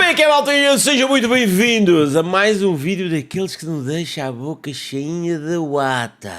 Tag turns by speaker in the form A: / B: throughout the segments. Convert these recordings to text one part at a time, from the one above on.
A: é que é, maltinha? Sejam muito bem-vindos a mais um vídeo daqueles que nos deixa a boca cheinha de wata.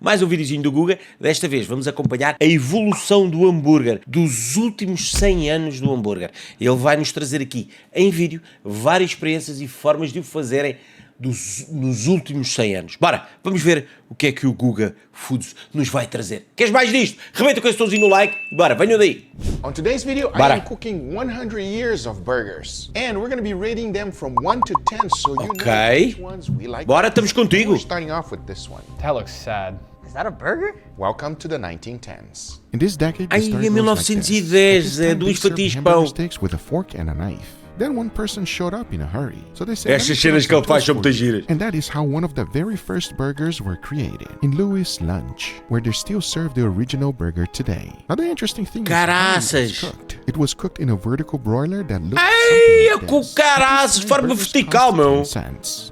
A: Mais um videozinho do Guga. Desta vez vamos acompanhar a evolução do hambúrguer, dos últimos 100 anos do hambúrguer. Ele vai nos trazer aqui, em vídeo, várias experiências e formas de o fazerem nos últimos 100 anos. Bora, vamos ver o que é que o GUGAFOODS nos vai trazer. Queres mais disto? Rebenta com esse tomzinho no like. Bora, venham daí.
B: On today's video, I am cooking 100 years of burgers. And we're going to be rating them from 1 to 10, so you know which ones we like.
A: Bora, estamos contigo.
B: We're starting off with this one.
C: That looks sad.
D: Is that a burger?
B: Welcome to the 1910s.
E: In this decade,
A: Ai, em 1910, duas fatias de pão.
E: Steaks with a fork and a knife. Then one person showed up in a hurry. So they said,
A: Estas cenas que ele faz são muitas giras.
E: and that is how one of the very first burgers were created, in Louis' Lunch, where they still serve the original burger today. Now the interesting thing is how it was cooked. It was cooked in a vertical broiler that looked
A: Ai,
E: something like this.
A: caraças, forma vertical, meu.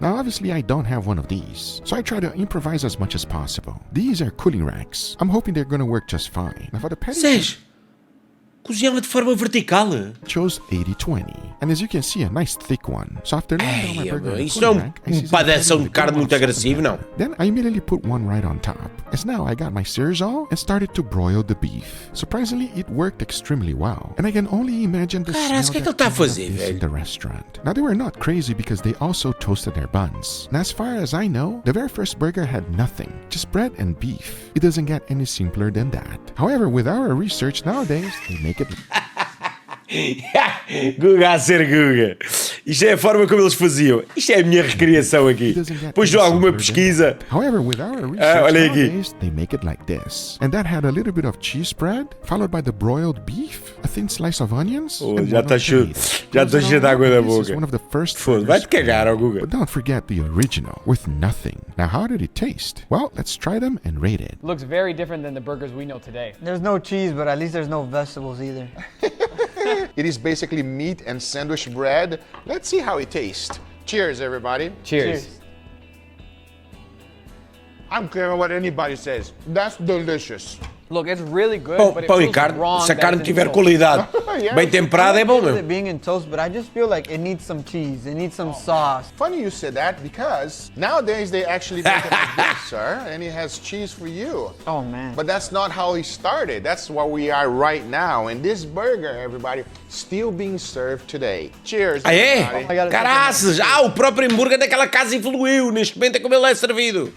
E: Now obviously I don't have one of these, so I try to improvise as much as possible. These are cooling racks. I'm hoping they're gonna work just fine. Now for the patty,
A: Sés, cozinhava de forma vertical.
E: I chose 80-20, and as you can see, a nice thick one. So after laying down my
A: Ai,
E: burger in a
A: isso não
E: cooling
A: é
E: rack, I seasoned
A: padação
E: it
A: de
E: with
A: carne
E: good
A: muito
E: salt and
A: agressivo, não.
E: pepper. Then I immediately put one right on top, as now I got my sears all and started to broil the beef. Surprisingly, it worked extremely well, and I can only imagine the smell
A: Caralho, o que é que ele
E: that
A: está a
E: came out of
A: fazer,
E: this in
A: velho?
E: the restaurant. Now they were not crazy because they also toasted their buns. And as far as I know, the very first burger had nothing, just bread and beef. It doesn't get any simpler than that. However, with our research nowadays, they make it
A: Guga a ser Guga. Isto é a forma como eles faziam. Isto é a minha recriação aqui. Depois de alguma pesquisa.
E: However, with our research
A: olha aqui.
E: nowadays, they make it like this. And that had a little bit of cheese spread, followed by the broiled beef, a thin slice of onions,
A: Oh,
E: and
A: já
E: one
A: tá
E: of
A: cheio-
E: tomatoes.
A: já tô cheio de água na
E: This is
A: boca.
E: one of the first
A: Foda,
E: burgers
A: vai-te cagar, ó, Guga.
E: But don't forget the original, with nothing. Now, how did it taste? Well, let's try them and rate it.
C: Looks very different than the burgers we know today.
D: There's no cheese, but at least there's no vegetables either.
B: It is basically meat and sandwich bread. Let's see how it tastes. Cheers, everybody.
C: Cheers.
B: I don't care what anybody says. That's delicious.
C: Look, it's really good,
A: Pão,
C: but it
A: pão e
C: feels
A: carne,
C: wrong
A: se a
C: that
A: carne
C: it's in
A: tiver
C: toast.
A: qualidade,
B: Yeah.
A: bem temperada, é bom
D: With it
A: mesmo.
D: being in toast, but I just feel like it needs some cheese. It needs some sauce.
B: Funny you said that because nowadays they actually make it like this, sir, and it has cheese for you.
D: Oh man.
B: But that's not how it started. That's where we are right now. And this burger, everybody, still being served today. Cheers,
A: Ah, é?
B: everybody.
A: Caraças! Ah, o próprio hambúrguer daquela casa evoluiu. Neste momento é como ele é servido.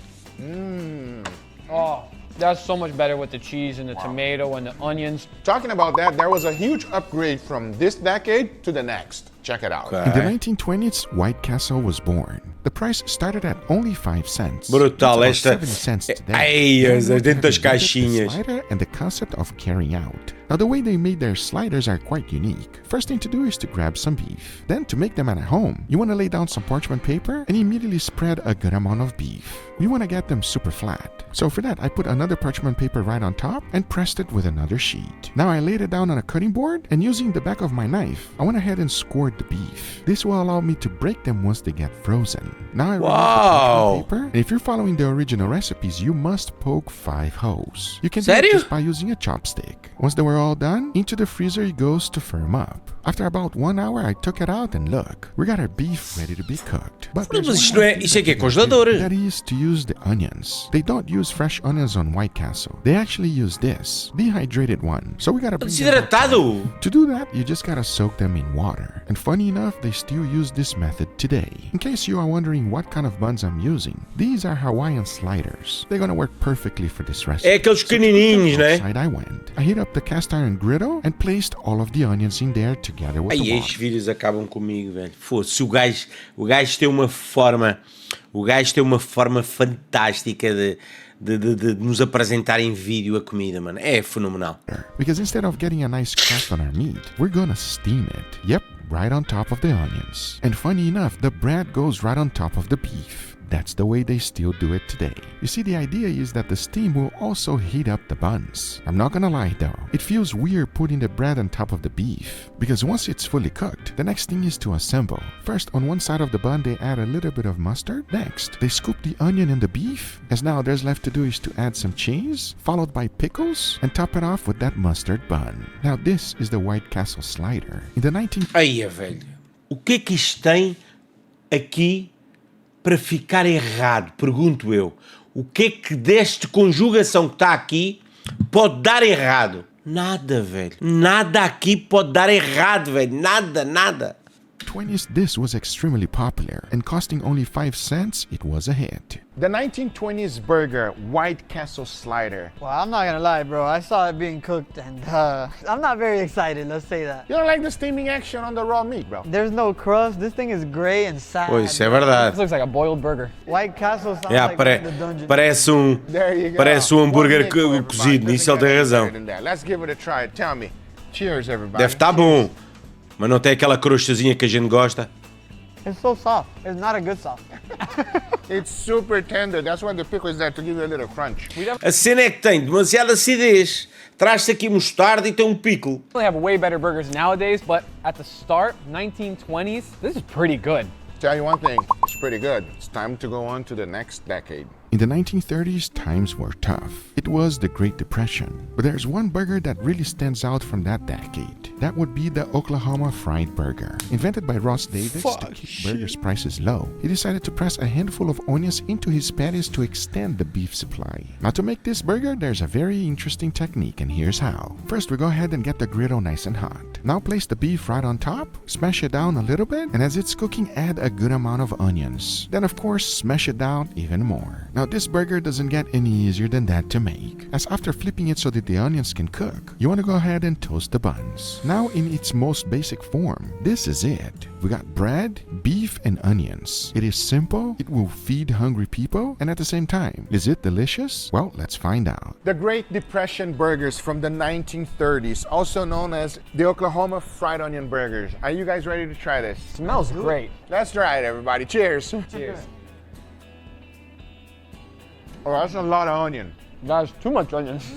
C: Oh, that's so much better with the cheese and the tomato and the onions.
B: Talking about that, there was a huge upgrade from this decade to the next. Check it out.
E: In the 1920s, White Castle was born. The price started at only 5 cents.
A: Brutal,
E: It's about
A: esta-
E: 7 cents today.
A: Ai,
E: Then
A: as
E: we
A: dentro das
E: have invented the
A: caixinhas.
E: slider and the concept of carrying out. Now the way they made their sliders are quite unique. First thing to do is to grab some beef. Then to make them at home, you want to lay down some parchment paper and immediately spread a good amount of beef. We want to get them super flat. So for that, I put another parchment paper right on top and pressed it with another sheet. Now I laid it down on a cutting board, and using the back of my knife, I went ahead and scored the beef. This will allow me to break them once they get frozen. Now I remove the
A: Wow.
E: parchment paper, and if you're following the original recipes, you must poke 5 holes. You can do
A: Sério?
E: it just by using a chopstick. Once they were all done, into the freezer it goes to firm up. After about 1 hour, I took it out and look, we got our beef ready to be cooked. But
A: Mas
E: there's
A: isto
E: one
A: não é-
E: more
A: isto é
E: thing
A: que é
E: that they
A: congelador.
E: do. That is to use the onions. They don't use fresh onions on White Castle. They actually use this, dehydrated one. So we gotta bring them back.
A: Desidratado.
E: To do that, you just gotta soak them in water. And funny enough, they still use this method today. In case you are wondering what kind of buns I'm using, these are Hawaiian sliders. They're gonna work perfectly for this recipe.
A: É aqueles pequenininhos, né?
E: Outside I went. I heat up the cast iron griddle and placed all of the onions in there together with
A: Ai,
E: the
A: estes
E: water.
A: vídeos acabam comigo, velho. Fosse, o gajo tem uma forma, fantástica de nos apresentar em vídeo a comida, mano. É fenomenal.
E: Because instead of getting a nice crust on our meat, we're gonna steam it. Yep, right on top of the onions. And funny enough, the bread goes right on top of the beef. That's the way they still do it today. You see, the idea is that the steam will also heat up the buns. I'm not gonna lie though, it feels weird putting the bread on top of the beef, because once it's fully cooked, the next thing is to assemble. First, on one side of the bun they add a little bit of mustard. Next, they scoop the onion and the beef, as now there's left to do is to add some cheese, followed by pickles, and top it off with that mustard bun. Now this is the White Castle slider. In the
A: Ai, velho. O que é que isto tem aqui para ficar errado? Pergunto eu. O que é que desta conjugação que está aqui pode dar errado? Nada, velho. Nada aqui pode dar errado, velho. Nada, nada.
E: 20s, this was extremely popular, and costing only 5 cents, it was a hit.
B: The 1920s burger, White Castle slider.
D: Well, I'm not gonna lie, bro. I saw it being cooked and I'm not very excited, let's say that.
B: You don't like the steaming action on the raw meat, bro?
D: There's no crust. This thing is gray and sad.
A: Pois, isso é verdade.
C: This looks like a boiled burger.
D: White Castle sounds
A: Yeah,
D: like the dungeon.
A: parece
B: There you go.
A: Parece um hambúrguer
B: One nickel, everybody.
A: cozido, nisso ele tem
B: Doesn't get
A: razão.
B: better than that. Let's give it a try. Tell me. Cheers, everybody.
A: Deve estar bom, mas não tem aquela crostazinha que a gente gosta.
D: It's so soft. It's not a good soft.
B: It's super tender. That's why the pickle is there, to give you a little crunch.
A: A cena é que tem demasiada acidez. Traz-se aqui mostarda e tem um pickle.
C: We have way better burgers nowadays, but at the start, 1920s, this is pretty good.
B: Tell you one thing, it's pretty good. It's time to go on to the next decade.
E: In the 1930s, times were tough. It was the Great Depression. But there's one burger that really stands out from that decade. That would be the Oklahoma Fried Burger. Invented by Ross Davis to keep burgers' prices low, he decided to press a handful of onions into his patties to extend the beef supply. Now to make this burger, there's a very interesting technique, and here's how. First, we go ahead and get the griddle nice and hot. Now place the beef right on top, smash it down a little bit, and as it's cooking, add a good amount of onions. Then of course, smash it down even more. Now this burger doesn't get any easier than that to make, as after flipping it so that the onions can cook, you want to go ahead and toast the buns. Now in its most basic form, this is it. We got bread, beef, and onions. It is simple, it will feed hungry people, and at the same time, is it delicious? Well, let's find out.
B: The Great Depression burgers from the 1930s, also known as the Oklahoma Fried Onion Burgers. Are you guys ready to try this?
C: Smells great.
B: Let's try it, everybody. Cheers.
C: Cheers.
B: Oh, that's a lot of onion.
C: That's too much onions.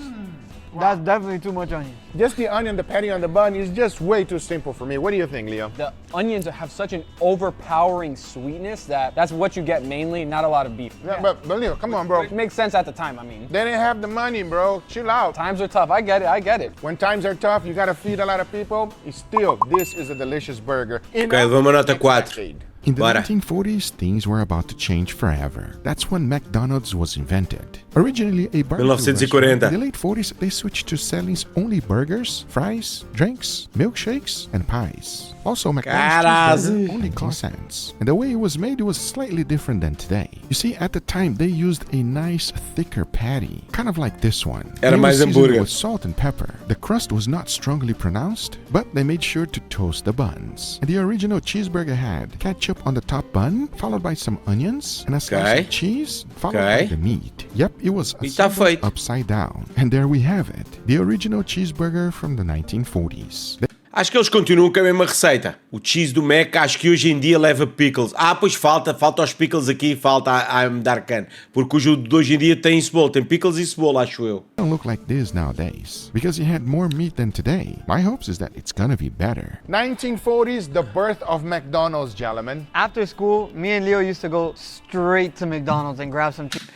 D: That's definitely too much onion.
B: Just the onion, the patty on the bun is just way too simple for me. What do you think, Leo?
C: The onions have such an overpowering sweetness that's what you get mainly, not a lot of beef.
B: Yeah, but Leo, come on, bro.
C: It makes sense at the time, I mean.
B: They didn't have the money, bro. Chill out.
C: Times are tough, I get it.
B: When times are tough, you gotta feed a lot of people. Still, this is a delicious burger.
A: Ok, vamos a nota 4.
E: In the
A: Bora.
E: 1940s, things were about to change forever. That's when McDonald's was invented. Originally a barbecue
A: 1940.
E: restaurant, in the late 40s, they switched to selling only burgers, fries, drinks, milkshakes, and pies. Also, McDonald's cheeseburger only cost cents. And the way it was made was slightly different than today. You see, at the time, they used a nice, thicker patty, kind of like this one.
A: Era
E: It was
A: mais
E: seasoned
A: hambúrguer.
E: with salt and pepper. The crust was not strongly pronounced, but they made sure to toast the buns. And the original cheeseburger had ketchup on the top bun, followed by some onions, and a slice of cheese, followed by the meat. Yep, it was assembled upside down. And there we have it, the original cheeseburger from the 1940s.
A: Acho que eles continuam com a mesma receita. O cheese do Mac, acho que hoje em dia leva pickles. Ah, pois falta os pickles aqui, falta a Darkan. Porque o de hoje em dia tem cebola, tem pickles e cebola, acho eu.
E: Don't look like this nowadays, because it had more meat than today. My hopes is that it's gonna be better.
B: 1940s, the birth of McDonald's, gentlemen.
D: After school, me and Leo used to go straight to McDonald's and grab some cheese.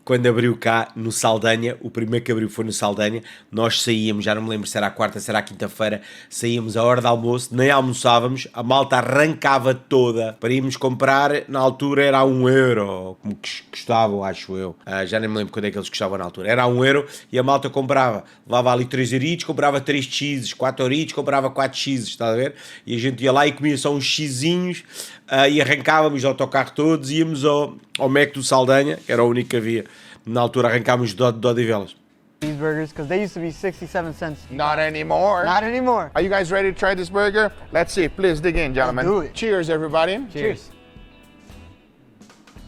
A: Quando abriu cá no Saldanha, o primeiro que abriu foi no Saldanha, nós saíamos, já não me lembro se era a quarta, se era a quinta-feira, saíamos à hora de almoço, nem almoçávamos, a malta arrancava toda para irmos comprar, na altura era a €1, como que custavam, acho eu, já nem me lembro quando é que eles custavam na altura, era a €1 e a malta comprava, levava ali 3 euritos, comprava 3 cheeses, 4 euritos, comprava 4 cheeses, está a ver? E a gente ia lá e comia só uns cheesinhos e arrancávamos do autocarro todos, íamos ao Mac do Saldanha, que era o único que havia. Na altura arrancámos de Odivelas.
D: Cheeseburgers, because they used to be 67 cents.
B: Not anymore.
D: Not anymore.
B: Are you guys ready to try this burger? Let's see. Please dig in, gentlemen.
D: Let's do it.
B: Cheers, everybody.
C: Cheers.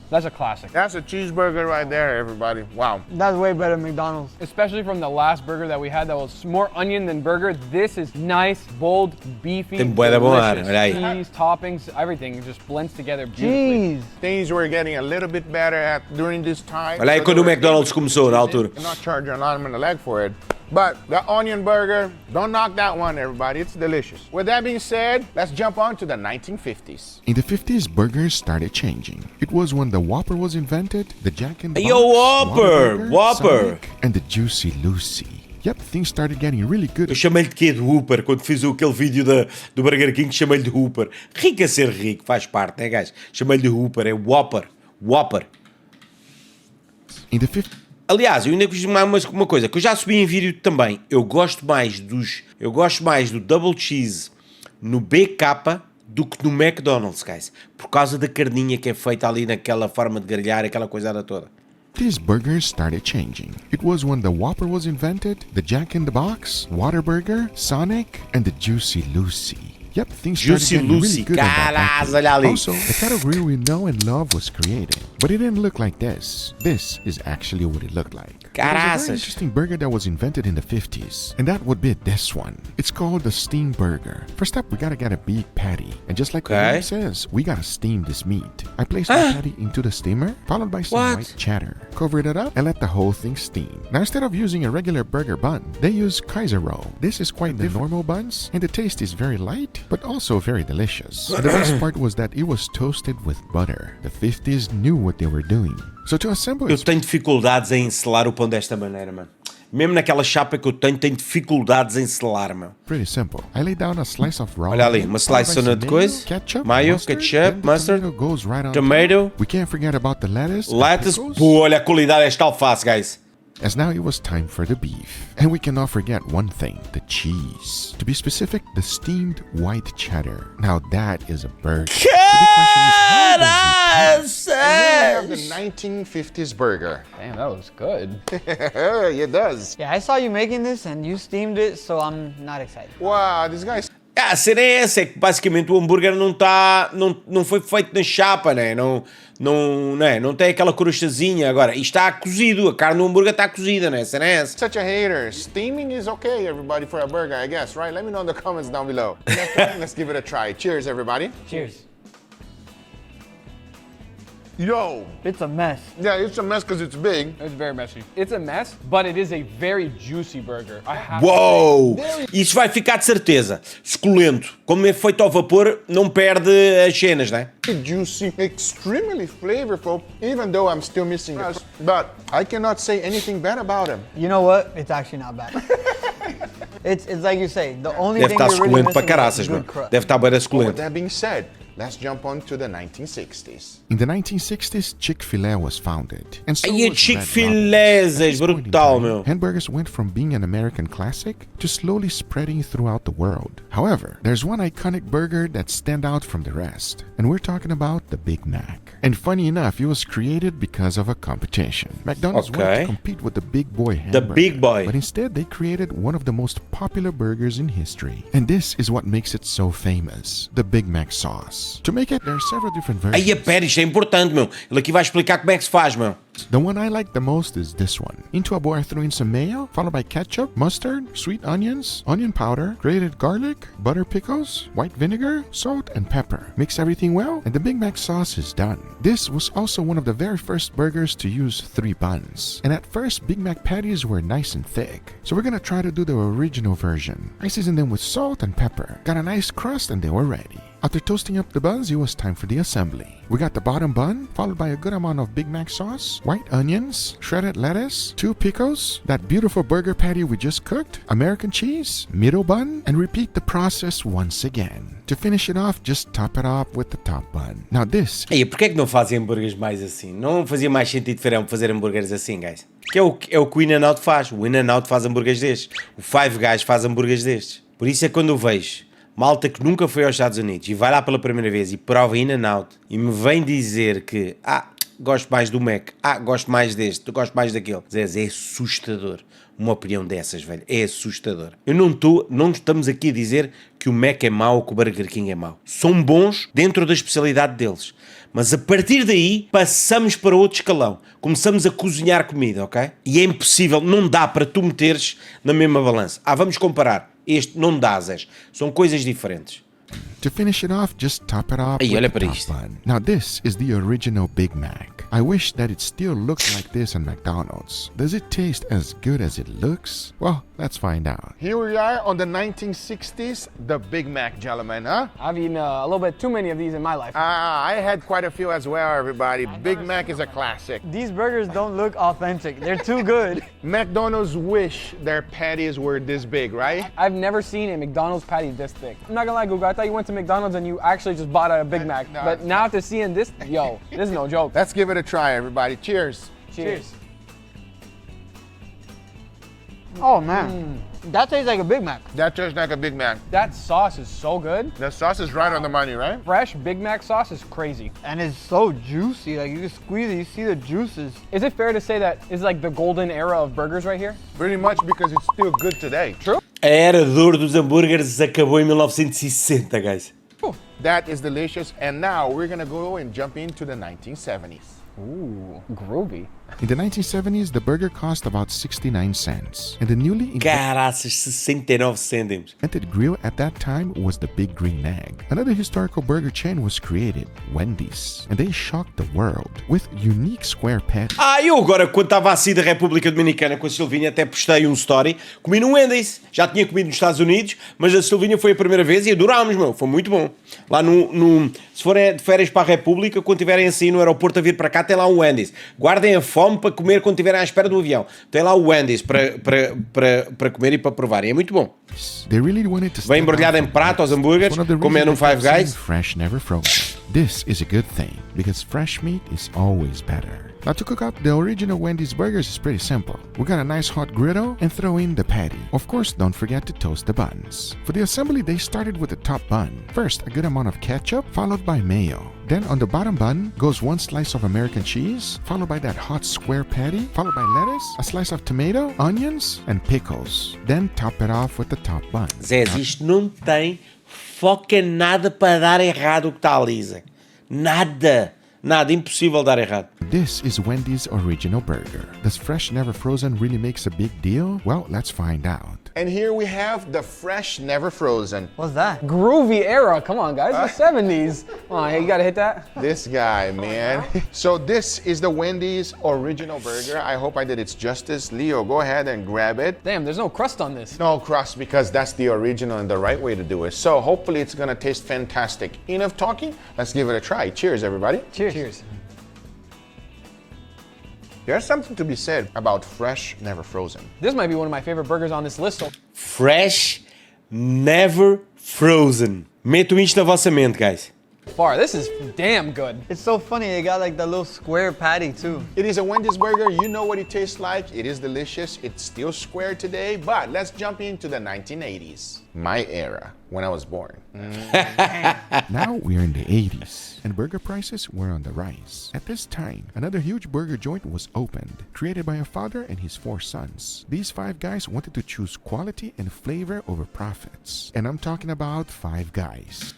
C: That's a classic.
B: That's a cheeseburger right there, everybody. Wow.
D: That's way better than McDonald's.
C: Especially from the last burger that we had that was more onion than burger. This is nice, bold, beefy,
A: Tem bué de bom ar,
C: delicious.
A: olha aí.
C: Cheese, toppings, everything just blends together beautifully.
D: Jeez.
B: Things were getting a little bit better during this time.
A: Olha aí quando o McDonald's começou, na altura.
B: I'm not charging an arm and a leg for it. But the onion burger, don't knock that one, everybody. It's delicious. With that being said, let's jump on to the 1950s.
E: In the 50s, burgers started changing. It was when the Whopper was invented, the Jack and the
A: Yo,
E: Box,
A: Whopper!
E: Whataburger,
A: Whopper!
E: Sonic, and the Juicy Lucy. Yep, things started getting really good.
A: Eu chamei-lhe de quê? De Hooper, quando fiz aquele vídeo do Burger King, chamei-lhe de Hooper. Rico a ser rico, faz parte, né, guys? Chamei-lhe de Hooper, é Whopper. Whopper.
E: In the 50s.
A: Aliás, eu ainda fiz uma coisa, que eu já subi em vídeo também. Eu gosto mais do Double Cheese no BK do que no McDonald's, guys. Por causa da carninha que é feita ali naquela forma de grelhar, aquela coisada toda.
E: These burgers started changing. It was when the Whopper was invented, the Jack in the Box, Whataburger, Sonic, and the Juicy Lucy. Yep, things started
A: Juicy
E: getting
A: Lucy,
E: really good on that
A: caralho,
E: decade.
A: olha ali.
E: Also, the category we know and love was created, but it didn't look like this. This is actually what it looked like. It was a
A: Caraças.
E: very interesting burger that was invented in the 50s, and that would be this one. It's called the steam burger. First up, we gotta get a big patty, and just like the
A: Okay.
E: name says, we gotta steam this meat. I placed my patty into the steamer, followed by some
A: What?
E: white cheddar. Covered it up and let the whole thing steam. Now, instead of using a regular burger bun, they use Kaiser roll. This is quite the normal buns, and the taste is very light, but also very delicious. The best part was that it was toasted with butter. The 50s knew what they were doing. So to assemble
A: Eu
E: it,
A: tenho dificuldades em selar o pão desta maneira, mano. Mesmo naquela chapa que eu tenho dificuldades em selar, meu.
E: pretty simple. I lay down a slice of raw
A: Olha ali,
E: meat,
A: uma
E: followed by
A: slice
E: some
A: de coisa.
E: ketchup,
A: Mayo,
E: mustard,
A: ketchup,
E: then the
A: mustard,
E: tomato goes right on
A: tomato.
E: top. We can't forget about the lettuce, and
A: Lettuce,
E: pickles.
A: pô, olha a qualidade desta alface, guys.
E: As now it was time for the beef. And we cannot forget one thing, the cheese. To be specific, the steamed white cheddar. Now that is a burger. So the question is, how does it
B: And here we have the
A: Caraças!
B: 1950s burger.
C: Damn, that was good.
B: It does.
D: Yeah, I saw you making this and you steamed it, so I'm not excited.
B: Wow, this guy's
A: A cena é essa, é que basicamente o hambúrguer não foi feito na chapa, né? Não tem aquela crostazinha. Agora, isto está cozido, a carne do hambúrguer está cozida, né? A cena é essa.
B: such a hater. Steaming is okay, everybody, for a burger, I guess, right? Let me know in the comments down below. Let's give it a try. Cheers, everybody.
D: Cheers.
B: Yo!
D: It's a mess.
B: Yeah, it's a mess because it's big.
C: It's very messy. It's a mess, but it is a very juicy burger. I have to
A: Uou! Isso vai ficar de certeza. Suculento. Como é feito ao vapor, não perde as cenas, né?
B: Juicy, extremely flavorful, even though I'm still missing the crust. But I cannot say anything bad about him.
D: You know what? It's actually not bad. It's like you say, the only
A: Deve
D: thing
A: estar
D: we're really
A: suculento para
D: missing
A: caraças,
D: is
A: meu.
D: good crust.
A: Deve estar bem
B: With
A: suculento.
B: that being said, let's jump on to the 1960s.
E: In the 1960s, Chick-fil-A was founded. And so
A: Aí a
E: was
A: Chick-fil-A's,
E: Red Robin's. At this point in
A: brutal,
E: time,
A: meu.
E: hamburgers went from being an American classic to slowly spreading throughout the world. However, there's one iconic burger that stands out from the rest, and we're talking about the Big Mac. And funny enough, it was created because of a competition. McDonald's wanted
A: Okay.
E: to compete with the Big Boy
A: The
E: hamburger,
A: Big Boy.
E: but instead they created one of the most popular burgers in history. And this is what makes it so famous, the Big Mac sauce. To make it, there are several different versions.
A: Aí, pera, isto é importante, meu. Ele aqui vai explicar como é que se faz, meu.
E: The one I like the most is this one. Into a bowl I threw in some mayo, followed by ketchup, mustard, sweet onions, onion powder, grated garlic, butter pickles, white vinegar, salt, and pepper. Mix everything well, and the Big Mac sauce is done. This was also one of the very first burgers to use 3 buns. And at first, Big Mac patties were nice and thick. So we're gonna try to do the original version. I seasoned them with salt and pepper. Got a nice crust and they were ready. After toasting up the buns, it was time for the assembly. We got the bottom bun, followed by a good amount of Big Mac sauce, white onions, shredded lettuce, 2 pickles, that beautiful burger patty we just cooked, American cheese, middle bun, and repeat the process once again. To finish it off, just top it off with the top bun. Now this
A: Aí, porquê é que não fazem hambúrgueres mais assim? Não fazia mais sentido fazer hambúrgueres assim, guys? Que é o que o In-N-Out faz. O In-N-Out faz hambúrgueres destes. O Five Guys faz hambúrgueres destes. Por isso é que quando eu vejo malta que nunca foi aos Estados Unidos e vai lá pela primeira vez e prova In-N-Out e me vem dizer que gosto mais do Mac, gosto mais deste, gosto mais daquele. É assustador. Uma opinião dessas, velho. É assustador. Não estamos aqui a dizer que o Mac é mau ou que o Burger King é mau. São bons dentro da especialidade deles. Mas a partir daí, passamos para outro escalão. Começamos a cozinhar comida, ok? E é impossível, não dá para tu meteres na mesma balança. Vamos comparar. Este não dá, Zés. São coisas diferentes.
E: To finish it off, just top it off
A: Aí,
E: with
A: olha
E: the
A: para
E: top
A: isto.
E: bun. Now this is the original Big Mac. I wish that it still looks like this in McDonald's. Does it taste as good as it looks? Well, let's find out.
B: Here we are on the 1960s, the Big Mac, gentlemen, huh?
C: I've eaten a little bit too many of these in my life.
B: I had quite a few as well, everybody. Big Mac is a classic.
D: These burgers don't look authentic. They're too good.
B: McDonald's wish their patties were this big, right?
C: I've never seen a McDonald's patty this thick. I'm not gonna lie, Guga, I thought you went to McDonald's and you actually just bought a Big Mac.
B: No.
C: But now after seeing this, yo, this is no joke.
B: Let's give it a try, everybody. Cheers.
C: Cheers.
D: Oh man, that tastes like a Big Mac.
B: That tastes like a Big Mac.
C: That sauce is so good.
B: The sauce is right on the money, right?
C: Fresh Big Mac sauce is crazy.
D: And it's so juicy. Like you can squeeze it, you see the juices.
C: Is it fair to say that is like the golden era of burgers right here?
B: Pretty much because it's still good today.
C: True.
A: A era de ouro dos hambúrgueres acabou em 1960, guys.
B: That is delicious. And now we're gonna go and jump into the 1970s.
C: Ooh, groovy.
E: In the 1970s, the burger cost about 69 cents. And the newly
A: Caraças, 69 cêntimos.
E: invented grill at that time was the Big Green Egg. Another historical burger chain was created, Wendy's. And they shocked the world with unique square patties.
A: Eu agora, quando estava a sair da República Dominicana com a Silvinha, até postei um story. Comi no Wendy's. Já tinha comido nos Estados Unidos, mas a Silvinha foi a primeira vez e adorámos, meu. Foi muito bom. Lá se forem de férias para a República, quando tiverem a sair no aeroporto a vir para cá, tem lá um Wendy's. Guardem a fome para comer quando estiverem à espera do avião. Tem lá o Wendy's para comer e para provarem. É muito bom.
E: They really wanted to
A: Vem embrulhado em prato aos hambúrgueres, comendo um Five Guys.
E: Fresh, never frozen. This is a good thing because fresh meat is always better. Now to cook up the original Wendy's burgers is pretty simple. We got a nice hot griddle and throw in the patty. Of course, don't forget to toast the buns. For the assembly, they started with the top bun. First, a good amount of ketchup, followed by mayo. Then on the bottom bun goes one slice of American cheese, followed by that hot square patty, followed by lettuce, a slice of tomato, onions, and pickles. Then top it off with the top bun.
A: Zé, isto não tem foca nada para dar errado o que está ali, Zé. Nada. Nada, impossível dar errado.
E: This is Wendy's original burger. Does fresh, never frozen really makes a big deal? Well, let's find out.
B: And here we have the fresh, never frozen.
D: What's that?
C: Groovy era. Come on, guys. The 70s. Come on, you gotta hit that.
B: This guy, man. So this is the Wendy's original burger. I hope I did its justice. Leo, go ahead and grab it.
C: Damn, there's no crust on this.
B: No crust because that's the original and the right way to do it. So hopefully it's gonna taste fantastic. Enough talking, let's give it a try. Cheers, everybody.
C: Cheers.
B: There's something to be said about fresh, never frozen.
C: This might be one of my favorite burgers on this list. So
A: Fresh, never frozen. Metam isto na vossa mente, guys.
C: far, this is damn good.
D: It's so funny, it got like the little square patty too.
B: It is a Wendy's burger. You know what it tastes like. It is delicious. It's still square today, but let's jump into the 1980s. My era, when I was born.
E: Now we're in the 80s, and burger prices were on the rise. At this time, another huge burger joint was opened, created by a father and his 4 sons. These 5 guys wanted to choose quality and flavor over profits. And I'm talking about 5 Guys.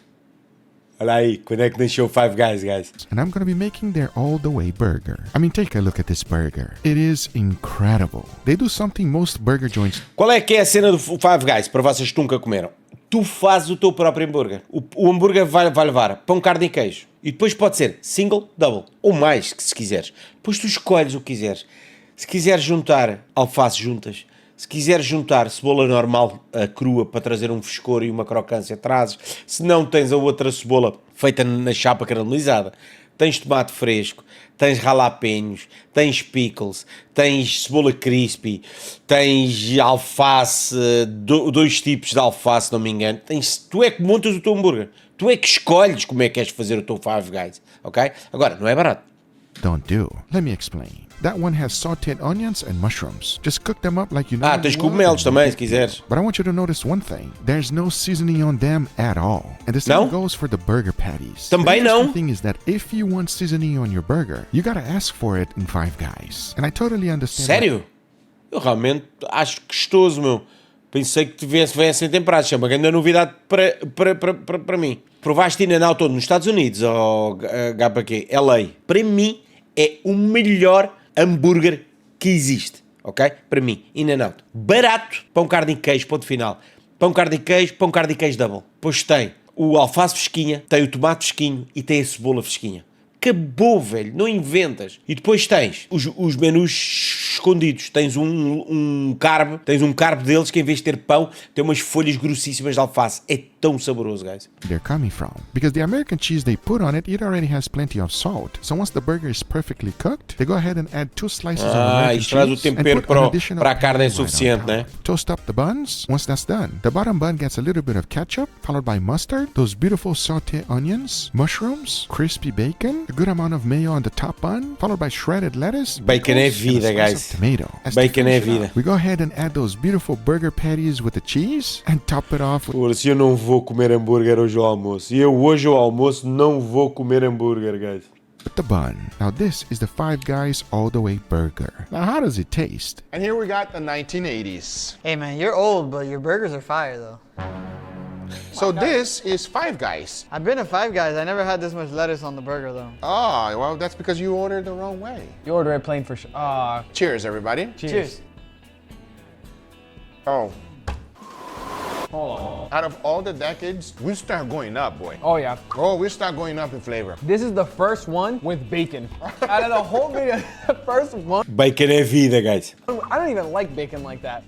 A: Olha aí, quando é que nasceu Five Guys, guys?
E: And I'm gonna be making their all-the-way burger. I mean, take a look at this burger. It is incredible. They do something most burger joints
A: Qual é que é a cena do Five Guys, para vocês que nunca comeram? Tu fazes o teu próprio hambúrguer. O hambúrguer vai levar pão, carne e queijo. E depois pode ser single, double, ou mais, se quiseres. Depois tu escolhes o que quiseres. Se quiseres juntar alface, juntas. Se quiseres juntar cebola normal, crua, para trazer um frescor e uma crocância, trazes. Se não, tens a outra cebola feita na chapa caramelizada. Tens tomate fresco, tens jalapeños, tens pickles, tens cebola crispy, tens alface, 2 tipos de alface, se não me engano. Tu é que montas o teu hambúrguer. Tu é que escolhes como é que queres fazer o teu Five Guys, ok? Agora, não é barato.
E: don't do. Let me explain. That one has sauteed onions and mushrooms. Just cook them up like you know.
A: Tens cogumelos também, se quiseres.
E: But I want you to notice one thing. There's no seasoning on them at all. And the same
A: No?
E: goes for the burger patties.
A: Também
E: the
A: não.
E: interesting thing is that if you want seasoning on your burger, you gotta ask for it in Five Guys. And I totally understand.
A: Sério? Eu realmente acho gostoso, meu. Pensei que tivessem temperados. É uma grande novidade para mim. Provaste In-N-Out todo nos Estados Unidos, ou HPQ, LA. Para mim, é o melhor hambúrguer que existe, ok? Para mim, In-N-Out. Barato, pão, carne e queijo, ponto final. Pão, carne e queijo double. Depois tem o alface fresquinha, tem o tomate fresquinho e tem a cebola fresquinha. Acabou, velho, não inventas. E depois tens os menus escondidos. Tens um carb deles que em vez de ter pão, tem umas folhas grossíssimas de alface. É tão saboroso, guys.
E: They're coming from. Because the American cheese they put on it, it already has plenty of salt. So once the burger is perfectly cooked, they go ahead and add 2 slices of American
A: isto traz o
E: cheese and
A: tempero
E: put an additional
A: para a carne é
E: patty right
A: suficiente,
E: on
A: né?
E: top. Toast up the buns. Once that's done, the bottom bun gets a little bit of ketchup, followed by mustard, those beautiful sauté onions, mushrooms, crispy bacon, a good amount of mayo on the top bun, followed by shredded lettuce,
A: Bacon é
E: pickles, and a
A: vida,
E: slice
A: guys.
E: of tomato. As to
A: Bacon é
E: finish it
A: vida.
E: up, we go ahead and add those beautiful burger patties with the cheese and top it off with
A: Por se eu não vou comer hambúrguer hoje ao almoço. E eu hoje ao almoço não vou comer hambúrguer, guys.
E: the bun. Now this is the Five Guys All The Way burger. Now how does it taste?
B: And here we got the 1980s.
D: Hey man, you're old, but your burgers are fire though.
B: So this is Five Guys.
D: I've been to Five Guys. I never had this much lettuce on the burger though.
B: Oh, well, that's because you ordered the wrong way.
C: You order it plain for sure.
B: Cheers, everybody.
C: Cheers.
B: Oh,
C: Hold on.
B: out of all the decades, we start going up, boy.
C: Oh yeah.
B: Oh, we start going up in flavor.
C: This is the first one with bacon. Out of the whole video, the first one.
A: Bacon é vida, guys.
C: I don't even like bacon like that.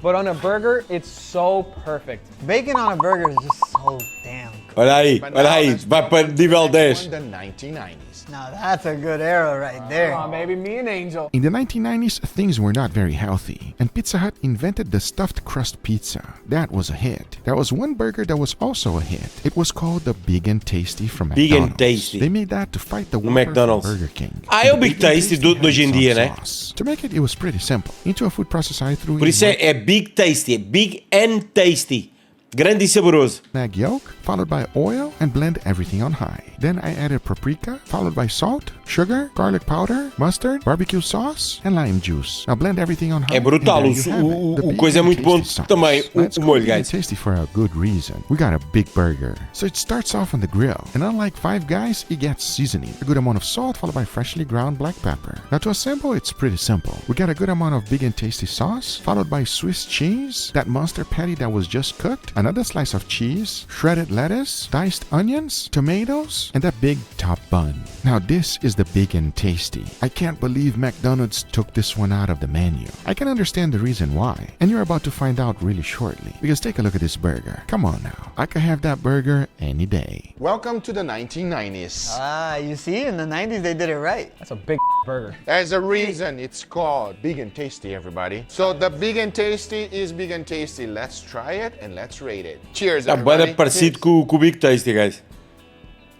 C: But on a burger, it's so perfect.
D: Bacon on a burger is just so damn good.
A: Olha aí,
B: But
A: olha
B: now
A: aí.
B: let's
A: Vai
B: go
A: para
B: to
A: nível
B: the next
A: 10.
B: one, The 1990s.
D: Now that's a good era right there.
C: Come on, baby, me and Angel.
E: In the 1990s, things were not very healthy, and Pizza Hut invented the stuffed crust pizza. That was a hit. There was one burger that was also a hit. It was called the Big and Tasty from
A: Big and
E: McDonald's.
A: Tasty.
E: They made that to fight the
A: No
E: Whopper from
A: McDonald's.
E: Burger King.
A: Ah, é o
E: And
A: Big
E: and
A: Tasty do-
E: had
A: de hoje em
E: some
A: dia, né?
E: sauce. To make it was pretty simple. Into a food processor, I threw
A: Por
E: in
A: isso é Big Tasty, é Big and Tasty. Grande e saboroso.
E: egg yolk, followed by oil, and blend everything on high. Then I added paprika, followed by salt, sugar, garlic powder, mustard, barbecue sauce, and lime juice. Now blend everything on high.
A: É brutal,
E: and there you have it, the
A: o
E: big
A: coisa é
E: and
A: muito bom
E: tasty sauce.
A: também,
E: Let's
A: o
E: call
A: molho,
E: it big and
A: guys.
E: tasty for a good reason. We got a big burger. So it starts off on the grill, and unlike Five Guys, it gets seasoning. A good amount of salt, followed by freshly ground black pepper. Now to assemble, it's pretty simple. We got a good amount of big and tasty sauce, followed by Swiss cheese, that monster patty that was just cooked, another slice of cheese, shredded lettuce, diced onions, tomatoes, and that big top bun. Now this is the big and tasty. I can't believe McDonald's took this one out of the menu. I can understand the reason why, and you're about to find out really shortly. Because take a look at this burger. Come on now. I could have that burger any day.
B: Welcome to the 1990s.
D: Ah, you see, in the 90s they did it right.
C: That's a big burger.
B: There's a reason it's called Big and Tasty, everybody. So the Big and Tasty is Big and Tasty. Let's try it and let's rate it. Cheers,
A: Está bem
B: everybody.
A: parecido com o Big Tasty, guys.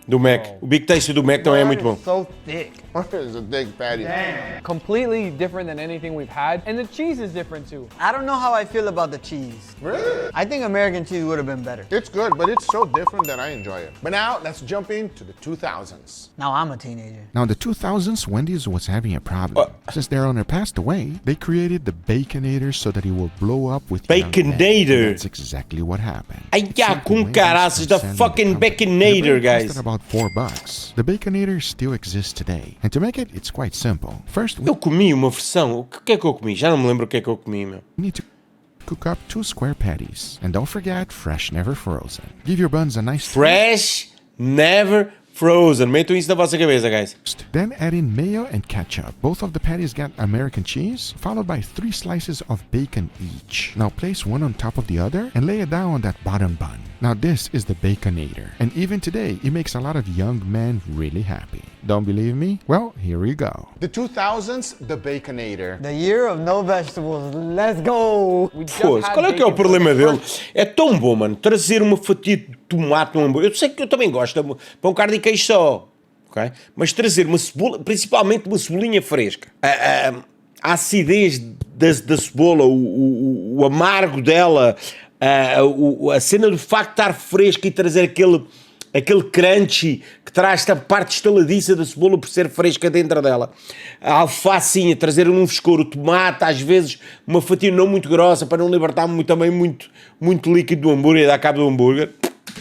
A: Do Mac. O Big Tasty do Mac também é muito bom.
D: So thick.
B: It's a big patty.
C: Completely different than anything we've had. And the cheese is different too.
D: I don't know how I feel about the cheese.
B: Really?
D: I think American cheese would have been better.
B: It's good, but it's so different that I enjoy it. But now let's jump into the 2000s.
D: Now I'm a teenager.
E: Now, in the 2000s, Wendy's was having a problem. Since their owner passed away, they created the Baconator so that it will blow up with young men.
A: Baconator?
E: And that's exactly what happened.
A: Ai, já,
E: Simply
A: com
E: Wendy's
A: caraças da
E: transcended
A: fucking
E: the company.
A: Baconator,
E: The burger
A: guys.
E: costed about $4. The Baconator still exists today. And to make it, it's quite simple. First, we
A: Eu comi uma versão. O que é que eu comi? Já não me lembro o que é que eu comi, meu.
E: need to cook up 2 square patties. And don't forget, fresh, never frozen. Give your buns a nice
A: Fresh, never frozen. Metam isso na vossa cabeça, guys.
E: toast. Then add in mayo and ketchup. Both of the patties got American cheese, followed by 3 slices of bacon each. Now place one on top of the other and lay it down on that bottom bun. Now this is the Baconator, and even today it makes a lot of young men really happy. Don't believe me? Well, here we go.
B: The 2000s, the Baconator.
D: The year of no vegetables. Let's go.
C: We just
A: Pô,
C: had
A: qual é que é o
C: bacon for
A: problema
C: the
A: dele?
C: first-
A: É tão bom, mano, trazer uma fatia de tomate num hambúrguer. Eu sei que eu também gosto de pão, carne e queijo só, ok? Mas trazer uma cebola, principalmente uma cebolinha fresca, a acidez da cebola, o amargo dela, a cena do facto de estar fresca e trazer aquele crunchy que traz esta parte estaladiça da cebola por ser fresca dentro dela. A alfacinha, trazer um frescor, o tomate, às vezes uma fatia não muito grossa para não libertar também muito líquido do hambúrguer, da cabo do hambúrguer.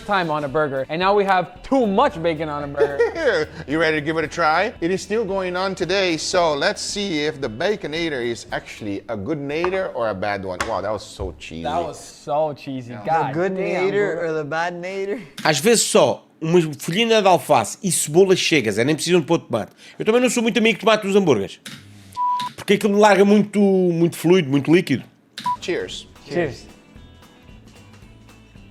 C: time on a burger, and now we have too much bacon on a burger.
B: You ready to give it a try? It is still going on today, so let's see if the Baconator is actually a good nader or a bad one. Wow, that was so cheesy.
C: That was so cheesy.
D: The
C: God
D: good
C: damn,
D: nader
C: bro.
D: or the bad nader?
A: Às vezes só uma folhinha de alface e cebola chegas, nem precisam de pôr tomate. Eu também não sou muito amigo de tomate nos hambúrgueres. Porque aquilo me larga muito fluido, muito líquido.
B: Cheers.
C: Cheers.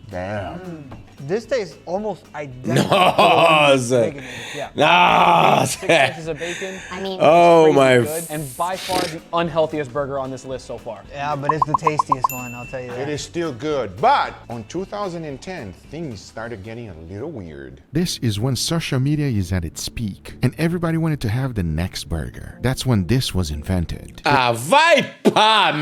B: Damn.
D: This tastes almost identical.
A: Nossa!
C: Yeah.
A: Nossa!
C: 6 ounces of bacon.
F: I mean,
A: Oh
C: Crazy
A: my...
C: good, and by far the unhealthiest burger on this list so far.
D: Yeah, but it's the tastiest one, I'll tell you that.
B: It is still good, but on 2010, things started getting a little weird.
E: This is when social media is at its peak and everybody wanted to have the next burger. That's when this was invented.
A: Ah, vai pá,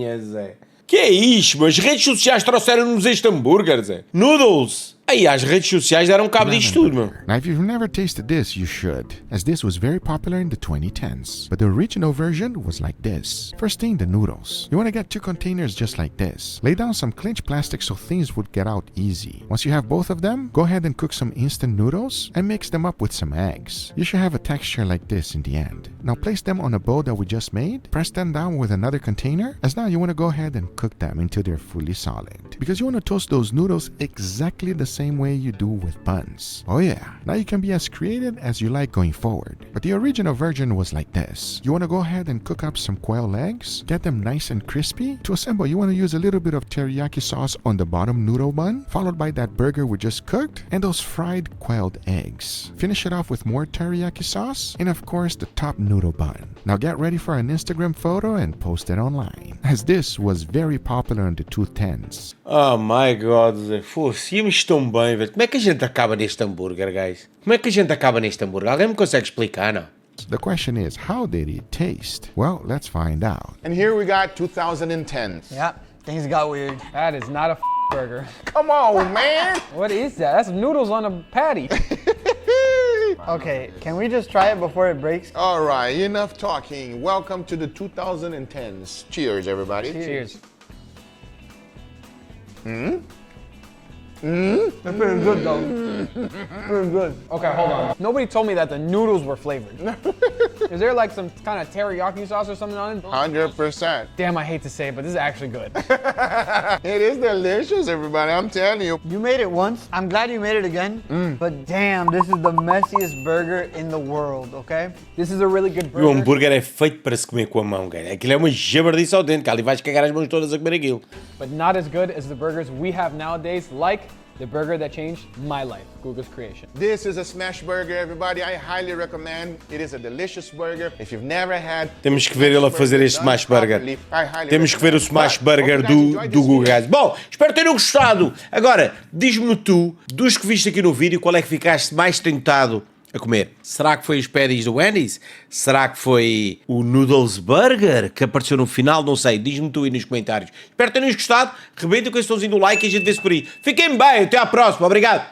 A: Zé. Que é isto, mas as redes sociais trouxeram-nos este hambúrguer, Zé. Noodles. Aí, as redes sociais deram cabo disto tudo, meu.
E: Now, if you've never tasted this, you should, as this was very popular in the 2010s. But the original version was like this. First thing, the noodles. You want to get 2 containers just like this. Lay down some clinch plastic so things would get out easy. Once you have both of them, go ahead and cook some instant noodles and mix them up with some eggs. You should have a texture like this in the end. Now place them on a bowl that we just made. Press them down with another container, as now you want to go ahead and cook them until they're fully solid. Because you want to toast those noodles exactly the same way you do with buns. Oh yeah, now you can be as creative as you like going forward. But the original version was like this. You want to go ahead and cook up some quail eggs, get them nice and crispy. To assemble, you want to use a little bit of teriyaki sauce on the bottom noodle bun, followed by that burger we just cooked and those fried quailed eggs. Finish it off with more teriyaki sauce and of course the top noodle bun. Now get ready for an Instagram photo and post it online, as this was very popular in the 2010s.
A: Oh my god, Zé. Fosse, íamos tão bem, velho. Como é que a gente acaba neste hambúrguer, guys? Como é que a gente acaba neste hambúrguer? Alguém me consegue explicar, não?
E: The question is, how did it taste? Well, let's find out.
B: And here we got 2010s.
D: Yeah, things got weird.
C: That is not a burger.
B: Come on, man.
C: What is that? That's noodles on a patty.
D: Okay, can we just try it before it breaks?
B: All right, enough talking. Welcome to the 2010s. Cheers, everybody.
C: Cheers.
D: It's pretty good though. Pretty good.
C: Okay, hold on. Nobody told me that the noodles were flavored. Is there like some kind of teriyaki sauce or something on it?
B: 100%.
C: Damn, I hate to say it, but this is actually good.
B: It is delicious, everybody. I'm telling you.
D: You made it once. I'm glad you made it again. But damn, this is the messiest burger in the world, okay?
C: This is a really good
A: E o
C: burger.
A: hambúrguer é feito para se comer com a mão, cara. Aquilo é uma jabardice autêntica. Ali vais cagar as mãos todas a comer aquilo.
C: But not as good as the burgers we have nowadays, like the burger that changed my life, Guga's creation.
B: This is a smash burger, everybody. I highly recommend. It is a delicious burger. If you've never had...
A: Temos que ver ele a fazer este smash burger. Temos que ver o smash burger do Guga. Bom, espero que tenham gostado. Agora, diz-me tu, dos que viste aqui no vídeo, qual é que ficaste mais tentado a comer? Será que foi os patties do Wendy's? Será que foi o Noodles Burger que apareceu no final? Não sei, diz-me tu aí nos comentários. Espero que tenham gostado. Rebentem com esse tomzinho do like e a gente vê-se por aí. Fiquem bem, até à próxima. Obrigado.